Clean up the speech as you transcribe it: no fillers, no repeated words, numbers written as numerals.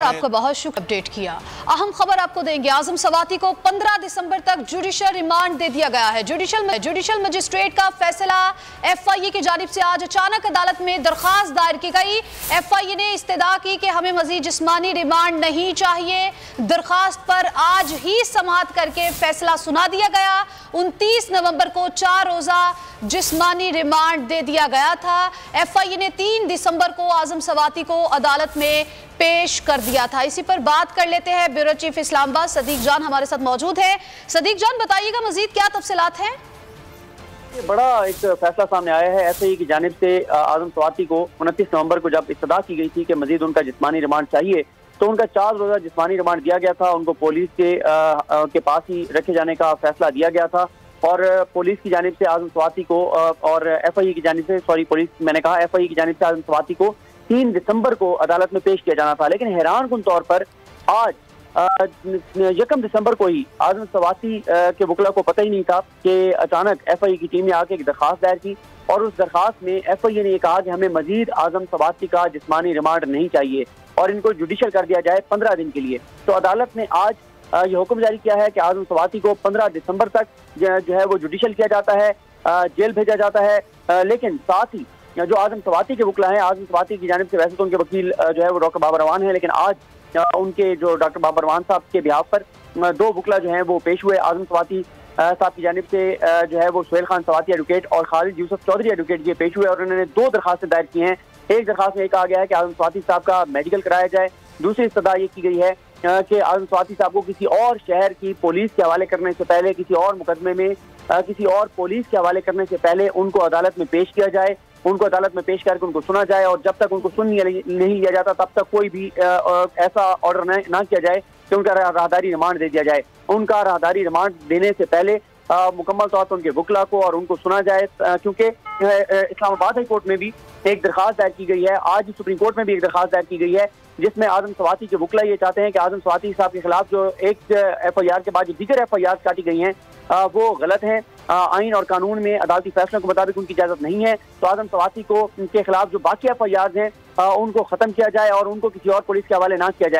आपका बहुत शुक्रिया अपडेट किया। अहम खबर आपको देंगे, आजम सवाती को 15 दिसंबर तक जुडिशल रिमांड दे दिया गया है। जुडिशल मजिस्ट्रेट का फैसला एफआईए की जानिब से आज अचानक अदालत में दरखास्त दायर की गई। एफआईए ने इस्तदा की कि हमें मजीद जिस्मानी रिमांड नहीं चाहिए। दरखास्त पर आज ही समाअत करके फैसला सुना दिया गया। 29 नवंबर को 4 रोजा जिस्मानी रिमांड दे दिया गया था। एफआईए ने 3 दिसंबर को आजम सवाती को अदालत में पेश कर दिया था। इसी पर बात कर लेते हैं, ब्यूरो चीफ इस्लामाबाद सदीक जान हमारे साथ मौजूद है। सदीक जान, बताइएगा मजीद क्या तफसीलात हैं? बड़ा एक फैसला सामने आया है एफआईए की जानिब से। आजम सवाती को 29 नवंबर को जब इस्तदा की गई थी कि मजीद उनका जिस्मानी रिमांड चाहिए, तो उनका 4 रोजा जिस्मानी रिमांड दिया गया था। उनको पुलिस के पास ही रखे जाने का फैसला दिया गया था और पुलिस की जानिब से आजम सवाती को और एफआईए की जानिब से, सॉरी पुलिस मैंने कहा, एफआईए की जानिब से आजम सवाती को 3 दिसंबर को अदालत में पेश किया जाना था। लेकिन हैरानकुन तौर पर आज 1 दिसंबर को ही आजम सवाती के वकला को पता ही नहीं था कि अचानक एफआईए की टीम ने आके एक दरखास्त दायर की और उस दरखास्त में एफआईए ने ये कहा कि हमें मजीद आजम सवाती का जिस्मानी रिमांड नहीं चाहिए और इनको जुडिशल कर दिया जाए 15 दिन के लिए। तो अदालत ने आज ये हुक्म जारी किया है कि आजम सवाती को 15 दिसंबर तक जो है वो जुडिशल किया जाता है, जेल भेजा जाता है। लेकिन साथ ही जो आजम सवाती के वकला हैं, आजम सवाती की जानिब से वैसे तो उनके वकील जो है वो डॉक्टर बाबर रवान है, लेकिन आज उनके जो डॉक्टर बाबर रवान साहब के बिहाफ पर 2 वकला जो हैं वो पेश हुए। आजम सवाती साहब की जानिब से जो है वो सुहेल खान सवाती एडवोकेट और खालिद यूसुफ चौधरी एडवोकेट ये पेश हुए और उन्होंने 2 दरखास्तें दायर की हैं। एक दरखास्त में कहा गया है कि आजम सवाती साहब का मेडिकल कराया जाए। दूसरी इस्तदा ये की गई है कि आजम सवाती साहब को किसी और शहर की पुलिस के हवाले करने से पहले, किसी और मुकदमे में किसी और पुलिस के हवाले करने से पहले उनको अदालत में पेश किया जाए, उनको अदालत में पेश करके उनको सुना जाए और जब तक उनको सुन नहीं लिया जाता तब तक कोई भी ऐसा ऑर्डर ना किया जाए कि उनका राहदारी रिमांड दे दिया जाए। उनका राहदारी रिमांड देने से पहले मुकम्मल तौर पर उनके वकला को और उनको सुना जाए, क्योंकि इस्लामाबाद हाई कोर्ट में भी एक दरखास्त दायर की गई है। आज सुप्रीम कोर्ट में भी एक दरखास्त दायर की गई है जिसमें आजम सवाती के वकला ये चाहते हैं कि आजम सवाती साहब के खिलाफ जो एक एफआईआर के बाद जो दीगर एफआईआर काटी गई हैं वो गलत हैं। आइन और कानून में अदालती फैसलों के मुताबिक उनकी इजाजत नहीं है। तो आजम सवाती को उनके खिलाफ जो बाकी एफआईआर हैं उनको खत्म किया जाए और उनको किसी और पुलिस के हवाले ना किया जाए।